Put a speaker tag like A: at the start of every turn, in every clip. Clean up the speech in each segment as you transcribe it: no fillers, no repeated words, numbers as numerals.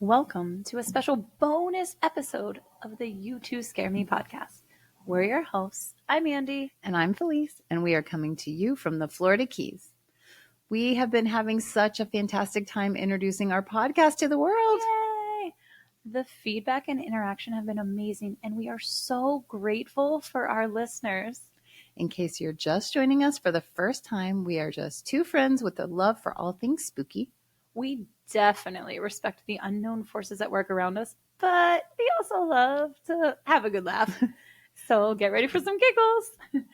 A: Welcome to a special bonus episode of the You Two Scare Me podcast. We're your hosts. I'm Andi.
B: And I'm Feliz, and we are coming to you from the Florida Keys. We have been having such a fantastic time introducing our podcast to the world.
A: Yay! The feedback and interaction have been amazing, and we are so grateful for our listeners.
B: In case you're just joining us for the first time, we are just two friends with a love for all things spooky.
A: We definitely respect the unknown forces at work around us, but we also love to have a good laugh. So get ready for some giggles.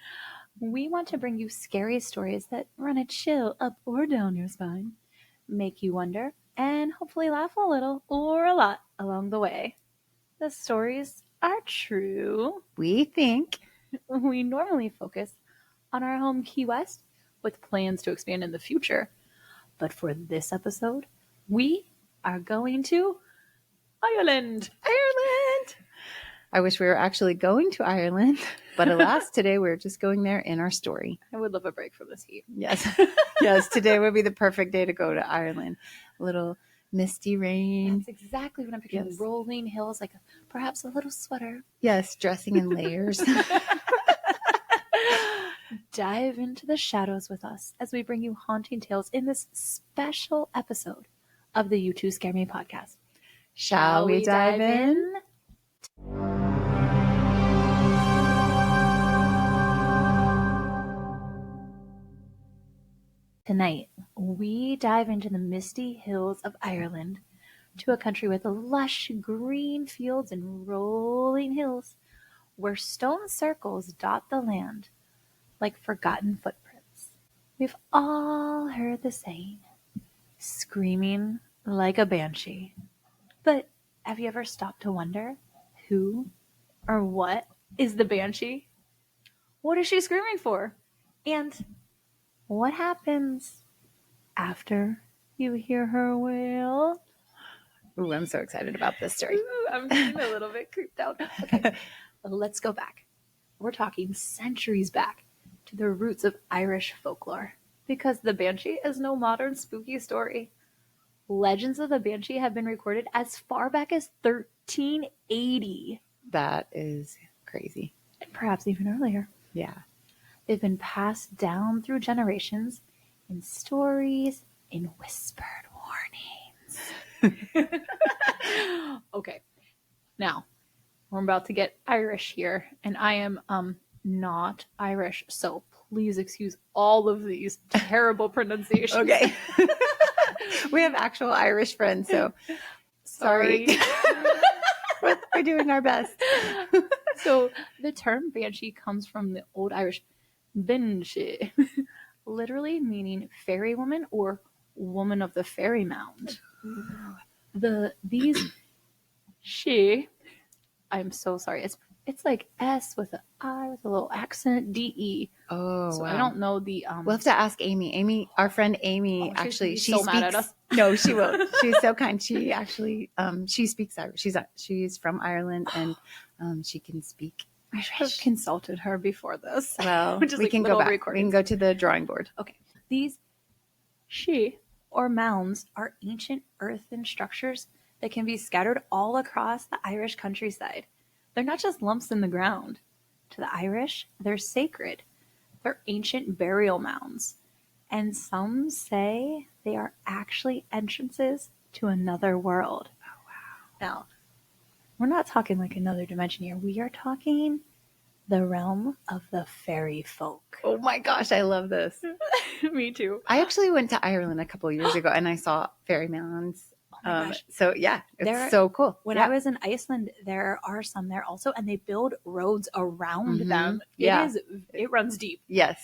A: We want to bring you scary stories that run a chill up or down your spine, make you wonder, and hopefully laugh a little or a lot along the way. The stories are true.
B: We think.
A: We normally focus on our home Key West with plans to expand in the future. But for this episode, we are going to Ireland.
B: I wish we were actually going to Ireland, but alas, today we're just going there in our story.
A: I would love a break from this heat.
B: Yes. Yes, today would be the perfect day to go to Ireland. A little misty rain.
A: That's exactly what I'm picturing.
B: Yes.
A: Rolling hills, like perhaps a little sweater.
B: Yes, dressing in layers.
A: Dive into the shadows with us as we bring you haunting tales in this special episode of the You Two Scare Me podcast.
B: Shall we dive in?
A: Tonight, we dive into the misty hills of Ireland, to a country with lush green fields and rolling hills, where stone circles dot the land like forgotten footprints. We've all heard the saying, screaming like a banshee. But have you ever stopped to wonder who or what is the banshee? What is she screaming for? And what happens after you hear her wail?
B: Ooh, I'm so excited about this story.
A: Ooh, I'm getting a little bit creeped out. Okay, let's go back. We're talking centuries back to the roots of Irish folklore, because the Banshee is no modern spooky story. Legends of the Banshee have been recorded as far back as 1380.
B: That is crazy.
A: And perhaps even earlier.
B: Yeah.
A: They've been passed down through generations in stories, in whispered warnings. Okay, now we're about to get Irish here, and I am not Irish, so please excuse all of these terrible pronunciations.
B: Okay. We have actual Irish friends, so sorry. We're doing our best.
A: So the term banshee comes from the Old Irish Banshee, literally meaning fairy woman or woman of the fairy mound. I'm so sorry. It's like S with an I with a little accent, DE.
B: Oh,
A: So
B: wow.
A: I don't know the
B: We'll have to ask Amy. Amy, our friend Amy, actually,
A: she's
B: she
A: so
B: speaks.
A: mad at us.
B: No, she won't. She's so kind. She actually, she speaks Irish. She's from Ireland, and she can speak
A: I should have consulted her before this.
B: Well,
A: Which is
B: we
A: like
B: can go
A: little
B: back.
A: recordings.
B: We can go to the drawing board.
A: Okay. These sídhe or mounds are ancient earthen structures that can be scattered all across the Irish countryside. They're not just lumps in the ground. To the Irish, they're sacred. They're ancient burial mounds. And some say they are actually entrances to another world.
B: Oh, wow.
A: Now, we're not talking like another dimension here. We are talking the realm of the fairy folk.
B: Oh my gosh, I love this.
A: Me too.
B: I actually went to Ireland a couple of years ago, and I saw fairy mounds.
A: Oh my gosh.
B: So yeah, it's so cool.
A: When I was in Iceland, there are some there also, and they build roads around
B: Mhm.
A: them.
B: Yeah.
A: It runs deep.
B: Yes.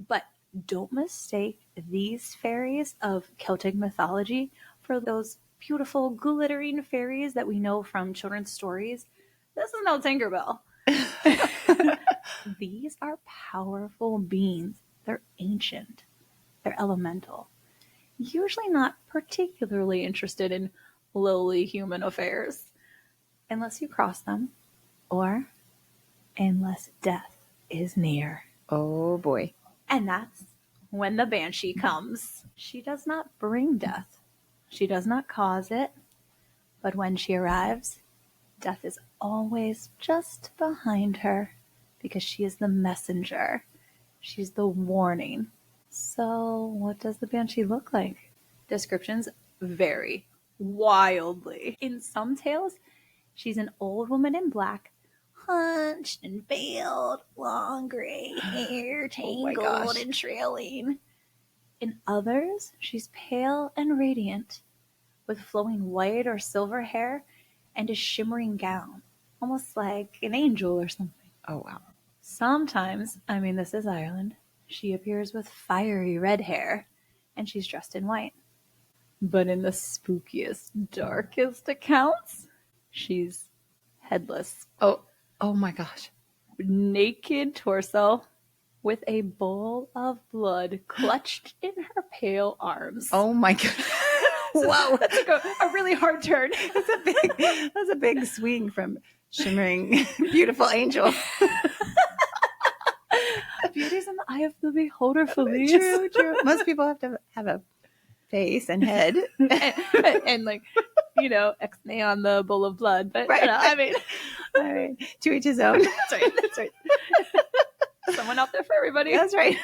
A: But don't mistake these fairies of Celtic mythology for those beautiful glittering fairies that we know from children's stories. This is no Tinkerbell. These are powerful beings. They're ancient. They're elemental. Usually not particularly interested in lowly human affairs. Unless you cross them, or unless death is near.
B: Oh boy.
A: And that's when the Banshee comes. She does not bring death. She does not cause it. But when she arrives, death is always just behind her because she is the messenger. She's the warning. So what does the Banshee look like? Descriptions vary wildly. In some tales, she's an old woman in black, hunched and veiled, long gray hair tangled and trailing. In others, she's pale and radiant, with flowing white or silver hair and a shimmering gown, almost like an angel or something.
B: Oh, wow.
A: Sometimes, this is Ireland, she appears with fiery red hair, and she's dressed in white. But in the spookiest, darkest accounts, she's headless.
B: Oh my gosh.
A: Naked torso with a bowl of blood clutched in her pale arms.
B: Oh my god.
A: Wow. That's like a really hard turn.
B: That's a big swing from shimmering, beautiful angel.
A: Beauty's in the eye of the beholder, Feliz.
B: True. Most people have to have a face and head.
A: and X-nay on the bowl of blood. But,
B: right.
A: All right.
B: To each his own.
A: That's right. Someone out there for everybody.
B: That's right.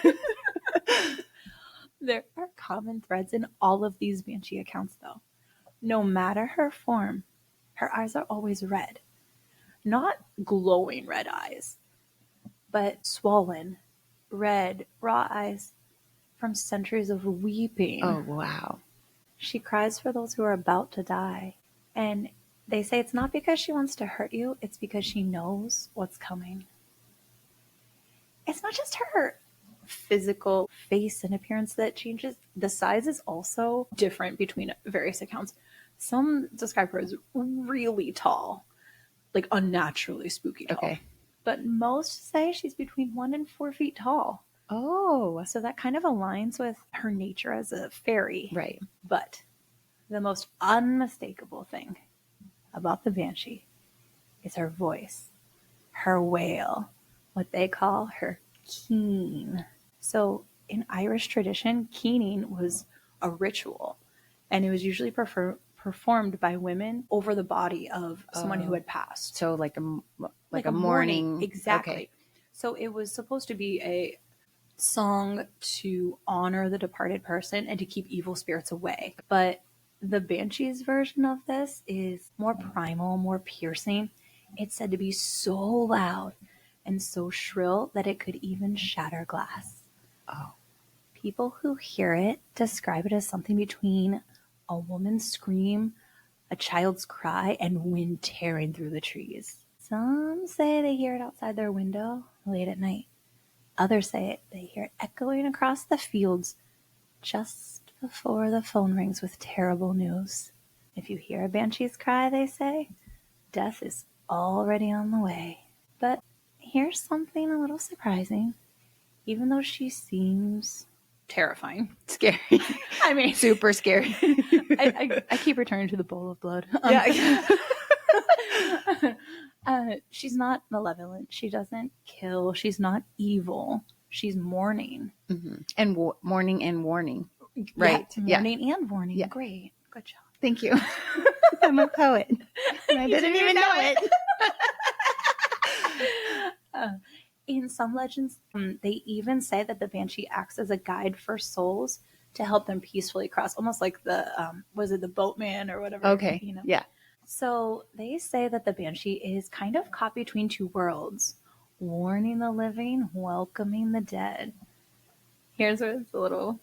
A: There are common threads in all of these Banshee accounts, though. No matter her form, her eyes are always red. Not glowing red eyes, but swollen, red, raw eyes from centuries of weeping.
B: Oh, wow.
A: She cries for those who are about to die. And they say it's not because she wants to hurt you, it's because she knows what's coming. It's not just her physical face and appearance that changes. The size is also different between various accounts. Some describe her as really tall, like unnaturally spooky tall.
B: Okay.
A: But most say she's between 1 and 4 feet tall.
B: Oh.
A: So that kind of aligns with her nature as a fairy.
B: Right.
A: But the most unmistakable thing about the Banshee is her voice, her wail, what they call her keen. So in Irish tradition, keening was a ritual, and it was usually performed by women over the body of someone who had passed.
B: So like a mourning.
A: Exactly.
B: Okay.
A: So it was supposed to be a song to honor the departed person and to keep evil spirits away. But the Banshee's version of this is more primal, more piercing. It's said to be so loud and so shrill that it could even shatter glass.
B: Oh.
A: People who hear it describe it as something between a woman's scream, a child's cry, and wind tearing through the trees. Some say they hear it outside their window late at night. Others say they hear it echoing across the fields just before the phone rings with terrible news. If you hear a banshee's cry, they say, death is already on the way. But here's something a little surprising. Even though she seems terrifying,
B: Scary. Super scary.
A: I keep returning to the bowl of blood. She's not malevolent. She doesn't kill. She's not evil. She's mourning.
B: Mm-hmm. And mourning and warning. Right.
A: Yeah, mourning and warning.
B: Yeah.
A: Great. Good job.
B: Thank you. I'm a poet. And I didn't even know it.
A: In some legends, they even say that the Banshee acts as a guide for souls to help them peacefully cross, almost like the, was it the boatman or whatever?
B: Okay, yeah.
A: So they say that the Banshee is kind of caught between two worlds, warning the living, welcoming the dead. Here's where it's a little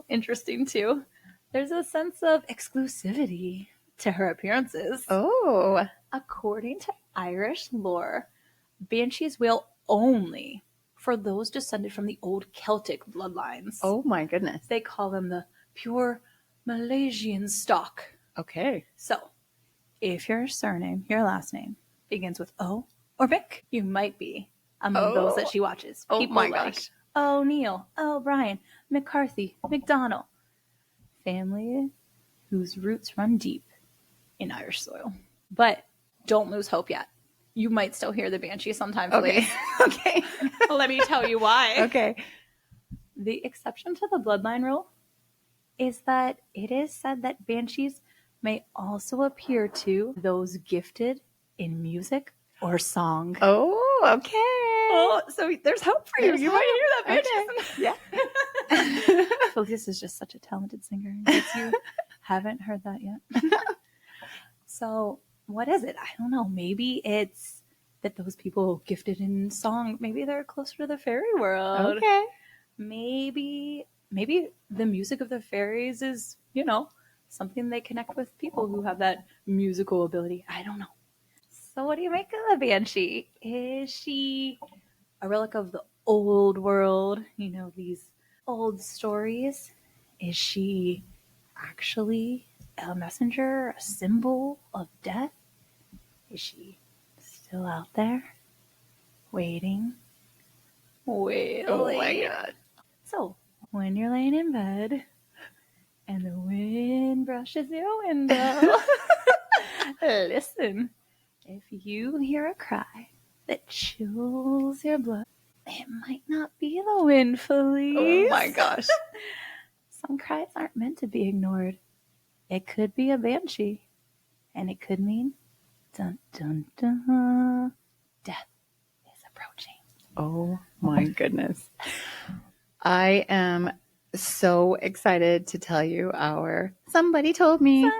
A: interesting too. There's a sense of exclusivity to her appearances.
B: Oh.
A: According to Irish lore, Banshees wail only for those descended from the old Celtic bloodlines.
B: Oh my goodness.
A: They call them the pure Malaysian stock.
B: Okay.
A: So, if your surname, your last name, begins with O or Vic, you might be among those that she watches.
B: Oh
A: People
B: my
A: like
B: gosh.
A: O'Neill, O'Brien, McCarthy, McDonald. Family whose roots run deep in Irish soil. But don't lose hope yet. You might still hear the Banshee sometimes.
B: Okay. Okay.
A: Let me tell you why.
B: Okay.
A: The exception to the bloodline rule is that it is said that Banshees may also appear to those gifted in music or song.
B: Oh, okay.
A: Oh, so there's hope for you.
B: There's
A: You
B: hope.
A: might hear that, bitch.
B: Okay. Yeah.
A: Feliz is just such a talented singer. In case you haven't heard that yet. So, what is it? I don't know. Maybe it's that those people gifted in song, maybe they're closer to the fairy world.
B: Okay.
A: Maybe the music of the fairies is, something they connect with people who have that musical ability. I don't know. So what do you make of the Banshee? Is she a relic of the old world? These old stories? Is she actually a messenger, a symbol of death? Is she still out there, waiting, wailing?
B: Oh my God.
A: So, when you're laying in bed and the wind brushes your window, listen. If you hear a cry that chills your blood, it might not be the wind, Feliz.
B: Oh my gosh.
A: Some cries aren't meant to be ignored. It could be a banshee, and it could mean dun dun dun. Death is approaching.
B: Oh my goodness. I am so excited to tell you our Somebody Told Me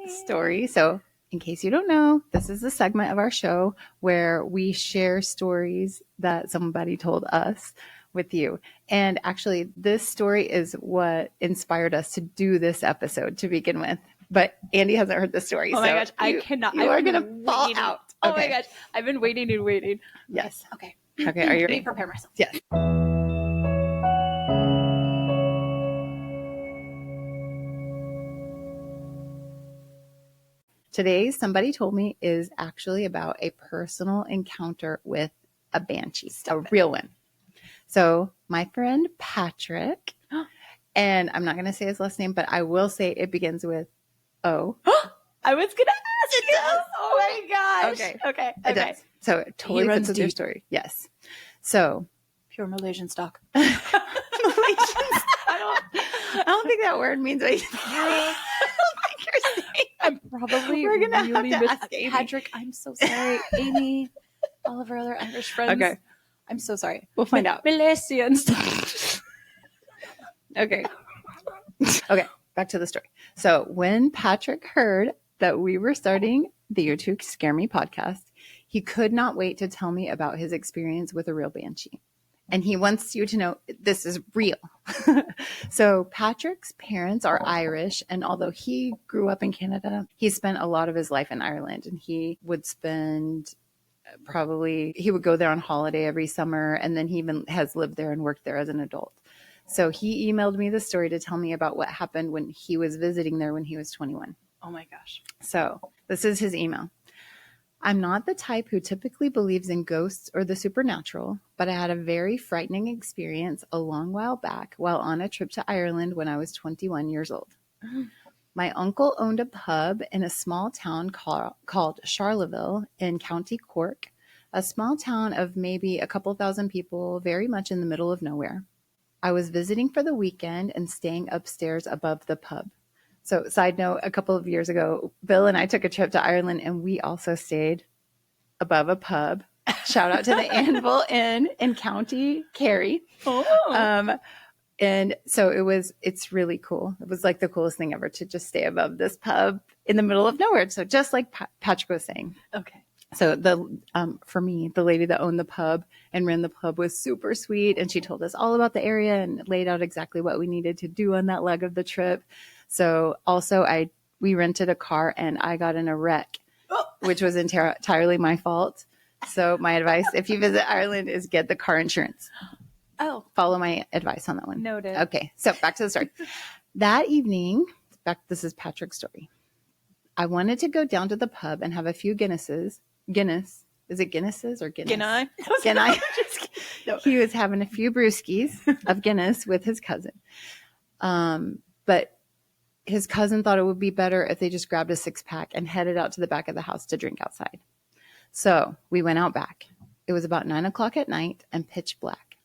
B: story. So, in case you don't know, this is a segment of our show where we share stories that somebody told us with you. And actually, this story is what inspired us to do this episode to begin with. But Andi hasn't heard the story.
A: Oh my gosh, I cannot.
B: You are going to fall out.
A: Oh my gosh, I've been waiting and waiting.
B: Yes.
A: Okay.
B: Okay, are you ready?
A: Let me prepare myself.
B: Yes. Today, Somebody Told Me is actually about a personal encounter with a banshee, a real one. So my friend Patrick, and I'm not going to say his last name, but I will say it begins with O.
A: I was going to ask you. Oh my gosh.
B: Okay. It does. So it totally fits with your story. Yes. So
A: pure Malaysian stock.
B: I don't think that word means what you think.
A: I'm probably
B: We're gonna
A: really
B: have to ask Amy.
A: Patrick, I'm so sorry. Amy, all of our other Irish friends.
B: Okay.
A: I'm so sorry.
B: We'll find out.
A: Malaysian stock.
B: Okay. Okay. Back to the story. So when Patrick heard that we were starting the You Two Scare Me podcast, he could not wait to tell me about his experience with a real banshee. And he wants you to know this is real. So Patrick's parents are Irish. And although he grew up in Canada, he spent a lot of his life in Ireland. And he would spend he would go there on holiday every summer. And then he even has lived there and worked there as an adult. So he emailed me the story to tell me about what happened when he was visiting there when he was 21.
A: Oh my gosh.
B: So this is his email. I'm not the type who typically believes in ghosts or the supernatural, but I had a very frightening experience a long while back while on a trip to Ireland when I was 21 years old. My uncle owned a pub in a small town called Charleville in County Cork, a small town of maybe a couple thousand people, very much in the middle of nowhere. I was visiting for the weekend and staying upstairs above the pub. So side note, a couple of years ago, Bill and I took a trip to Ireland and we also stayed above a pub. Shout out to the Anvil Inn in County Kerry.
A: Oh.
B: And so it's really cool. It was like the coolest thing ever to just stay above this pub in the middle of nowhere. So just like Patrick was saying.
A: Okay.
B: So for me, the lady that owned the pub and ran the pub was super sweet. And she told us all about the area and laid out exactly what we needed to do on that leg of the trip. So also we rented a car and I got in a wreck, which was entirely my fault. So my advice, if you visit Ireland, is get the car insurance.
A: Oh.
B: Follow my advice on that one.
A: Noted.
B: Okay. So back to the story. That evening, this is Patrick's story. I wanted to go down to the pub and have a few Guinnesses. Guinness. Is it Guinnesses or Guinness? Guinness. No. He was having a few brewskis of Guinness with his cousin. But his cousin thought it would be better if they just grabbed a 6-pack and headed out to the back of the house to drink outside. So we went out back. It was about 9:00 at night and pitch black.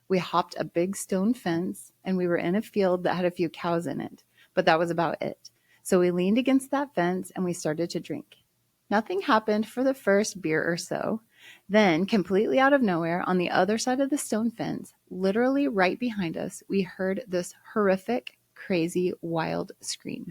B: We hopped a big stone fence and we were in a field that had a few cows in it, but that was about it. So we leaned against that fence and we started to drink. Nothing happened for the first beer or so. Then, completely out of nowhere, on the other side of the stone fence, literally right behind us, we heard this horrific, crazy, wild scream.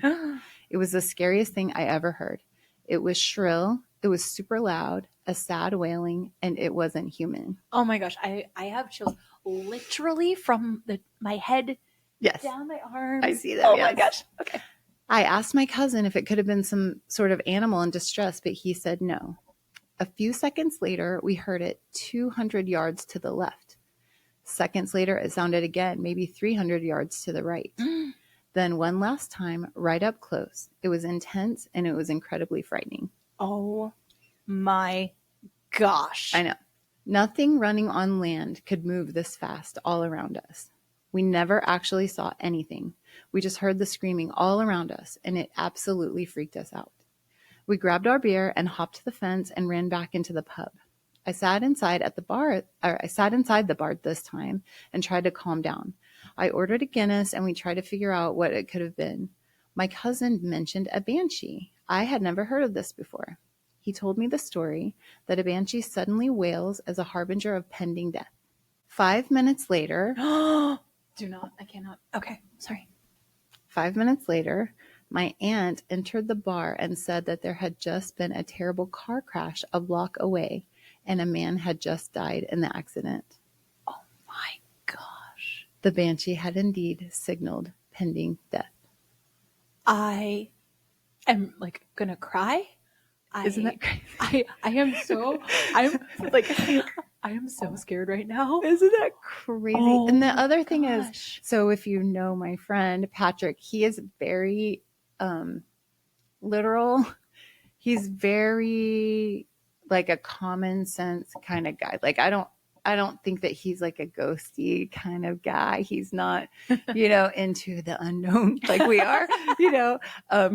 B: It was the scariest thing I ever heard. It was shrill, it was super loud, a sad wailing, and it wasn't human.
A: Oh my gosh, I have chills literally from my head
B: Yes.
A: down my arms.
B: I see that.
A: Oh
B: yes.
A: my gosh. Okay.
B: I asked my cousin if it could have been some sort of animal in distress, but he said no. A few seconds later, we heard it 200 yards to the left. Seconds later, it sounded again, maybe 300 yards to the right. Then one last time, right up close. It was intense and it was incredibly frightening.
A: Oh my gosh.
B: I know. Nothing running on land could move this fast all around us. We never actually saw anything. We just heard the screaming all around us, and it absolutely freaked us out. We grabbed our beer and hopped the fence and ran back into the pub. I sat inside the bar this time and tried to calm down. I ordered a Guinness and we tried to figure out what it could have been. My cousin mentioned a banshee. I had never heard of this before. He told me the story that a banshee suddenly wails as a harbinger of pending death. 5 minutes later,
A: I cannot. Okay, sorry.
B: 5 minutes later, my aunt entered the bar and said that there had just been a terrible car crash a block away and a man had just died in the accident.
A: Oh my gosh.
B: The banshee had indeed signaled pending death.
A: I am like gonna cry.
B: Isn't that crazy?
A: I am so scared right now.
B: Isn't that crazy?
A: Oh
B: and the other thing
A: gosh.
B: is, so if you know my friend Patrick, he is very literal. He's very like a common sense kind of guy. Like I don't think that he's like a ghosty kind of guy. He's not, into the unknown like we are,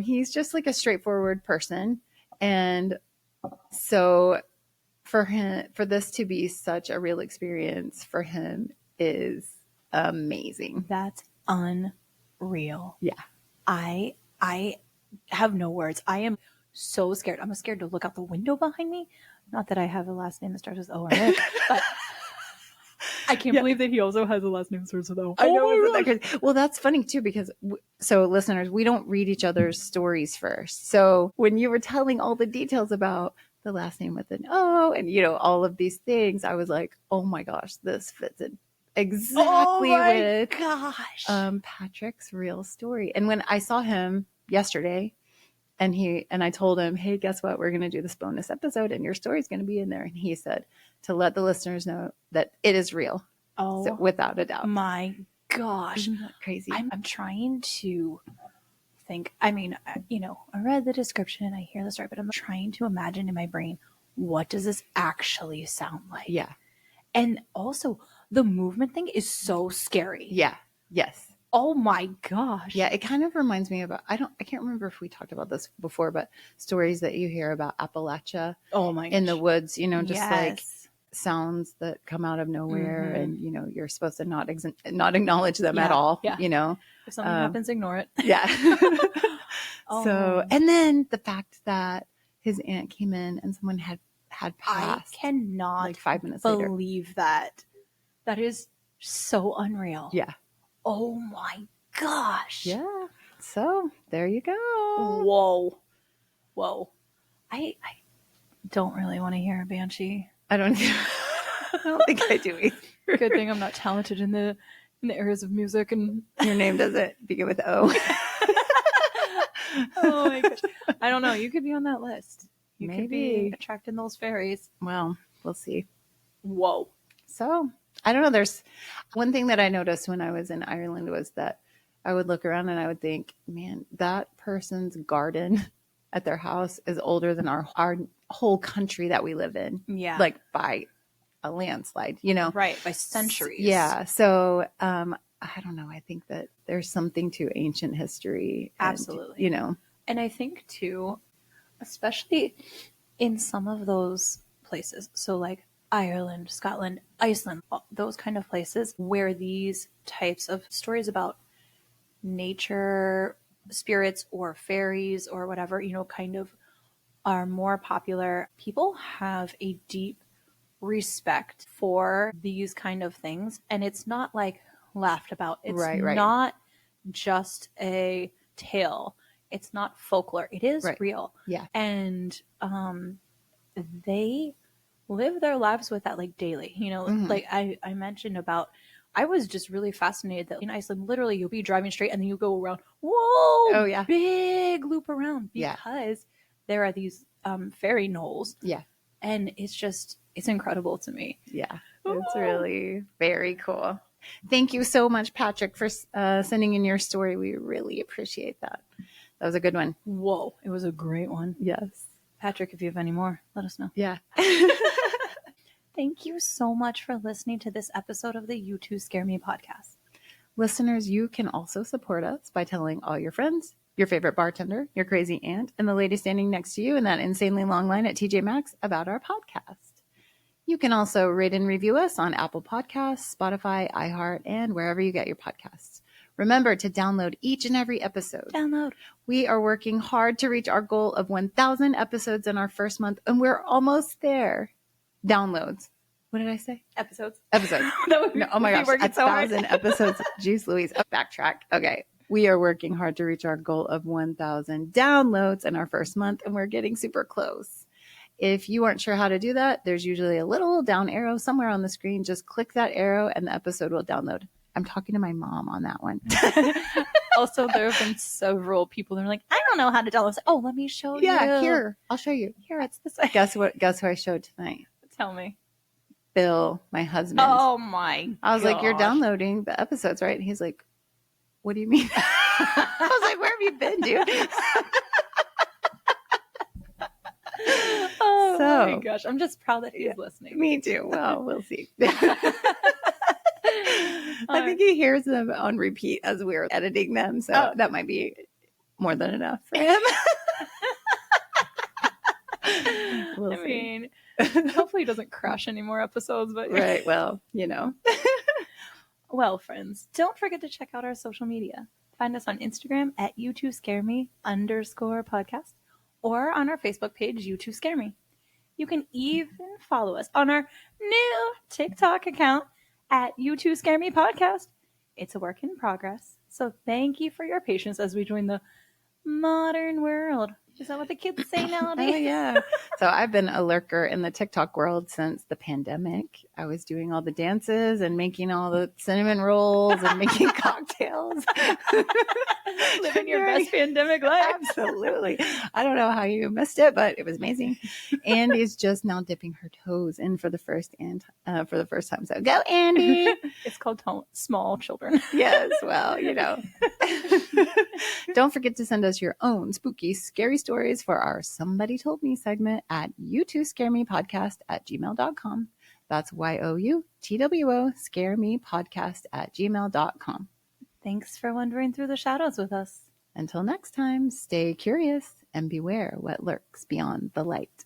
B: he's just like a straightforward person. And so for this to be such a real experience for him is amazing.
A: That's unreal.
B: Yeah.
A: I have no words. I am so scared. I'm scared to look out the window behind me. Not that I have a last name that starts with O or Nick, but I can't believe that he also has a last name that starts with O.
B: I know. Isn't that crazy? Well, that's funny too, because so listeners, we don't read each other's stories first. So when you were telling all the details about the last name with an O and, all of these things, I was like, oh my gosh, this fits in exactly with Patrick's real story. And when I saw him yesterday and I told him, hey, guess what? We're going to do this bonus episode and your story's going to be in there. And he said to let the listeners know that it is real.
A: Oh,
B: so, without a doubt.
A: My gosh.
B: Isn't that crazy?
A: I'm trying to think. I mean, I read the description, I hear the story, but I'm trying to imagine in my brain, what does this actually sound like?
B: Yeah.
A: And also, the movement thing is so scary.
B: Yeah. Yes.
A: Oh my gosh.
B: Yeah, it kind of reminds me about, I can't remember if we talked about this before, but stories that you hear about Appalachia.
A: Oh my gosh.
B: In the woods, just
A: yes.
B: like sounds that come out of nowhere and, you're supposed to not acknowledge them at all,
A: If something happens, ignore it.
B: Yeah. So, and then the fact that his aunt came in and someone had passed.
A: I cannot
B: like 5 minutes later.
A: Believe that. That is so unreal.
B: Yeah.
A: Oh my gosh.
B: Yeah. So there you go.
A: Whoa. I don't really want to hear a banshee.
B: I don't think I do either.
A: Good thing I'm not talented in the areas of music, and
B: your name doesn't begin with O.
A: Oh my gosh. I don't know. You could be on that list. You
B: Maybe.
A: could be attracting those fairies.
B: Well, we'll see.
A: Whoa.
B: So I don't know. There's one thing that I noticed when I was in Ireland was that I would look around and I would think, man, that person's garden at their house is older than our whole country that we live in.
A: Yeah.
B: Like by a landslide,
A: Right. By centuries.
B: Yeah. So, I don't know. I think that there's something to ancient history. And,
A: absolutely. And I think too, especially in some of those places. So like Ireland, Scotland, Iceland, those kind of places where these types of stories about nature spirits or fairies or whatever, kind of are more popular, people have a deep respect for these kind of things. And it's not like laughed about. It's
B: Right.
A: not just a tale. It's not folklore. It is real.
B: Yeah.
A: And they live their lives with that like daily. Like I mentioned about, I was just really fascinated that in Iceland, literally you'll be driving straight and then you go around, whoa,
B: yeah.
A: big loop around, because there are these fairy knolls.
B: Yeah.
A: And it's incredible to me.
B: Yeah. It's really very cool. Thank you so much, Patrick, for sending in your story. We really appreciate that. That was a good one.
A: Whoa, it was a great one.
B: Yes.
A: Patrick, if you have any more, let us know.
B: Yeah.
A: Thank you so much for listening to this episode of the You Two Scare Me podcast.
B: Listeners, you can also support us by telling all your friends, your favorite bartender, your crazy aunt, and the lady standing next to you in that insanely long line at TJ Maxx about our podcast. You can also rate and review us on Apple Podcasts, Spotify, iHeart, and wherever you get your podcasts. Remember to download each and every episode.
A: Download.
B: We are working hard to reach our goal of 1,000 episodes in our first month, and we're almost there. Downloads. What did I say?
A: Episodes.
B: No, oh my gosh, 1,000 episodes. Jeez Louise. Backtrack. Okay. We are working hard to reach our goal of 1,000 downloads in our first month, and we're getting super close. If you aren't sure how to do that, there's usually a little down arrow somewhere on the screen. Just click that arrow and the episode will download. I'm talking to my mom on that one.
A: Also, there have been several people that are like, I don't know how to download. Oh, let me show you.
B: Yeah, here. I'll show you.
A: Here, it's this way.
B: Guess who I showed tonight?
A: Tell me.
B: Bill, my husband.
A: Oh my
B: I was like, you're downloading the episodes, right? And he's like, what do you mean? I was like, where have you been, dude?
A: Oh my gosh. I'm just proud that he's listening.
B: Me too. Well, we'll see. I think he hears them on repeat as we're editing them. So that might be more than enough for him.
A: We'll see. Hopefully he doesn't crash any more episodes. But
B: right. Well,
A: Well, friends, don't forget to check out our social media. Find us on Instagram at you2scareme_podcast or on our Facebook page, You Two Scare Me. You can even follow us on our new TikTok account at You Two Scare Me Podcast. It's a work in progress, so thank you for your patience as we join the modern world. Is that what the kids say nowadays?
B: Oh, yeah. So I've been a lurker in the TikTok world since the pandemic. I was doing all the dances and making all the cinnamon rolls and making cocktails.
A: Living your best pandemic life.
B: Absolutely. I don't know how you missed it, but it was amazing. Andy's just now dipping her toes in for the first time. So go, Andy.
A: It's called Small Children.
B: Yes. Well, Don't forget to send us your own spooky, scary stories for our Somebody Told Me segment at you2scaremepodcast@gmail.com. That's YOUTWO scaremepodcast@gmail.com.
A: Thanks for wandering through the shadows with us.
B: Until next time, stay curious and beware what lurks beyond the light.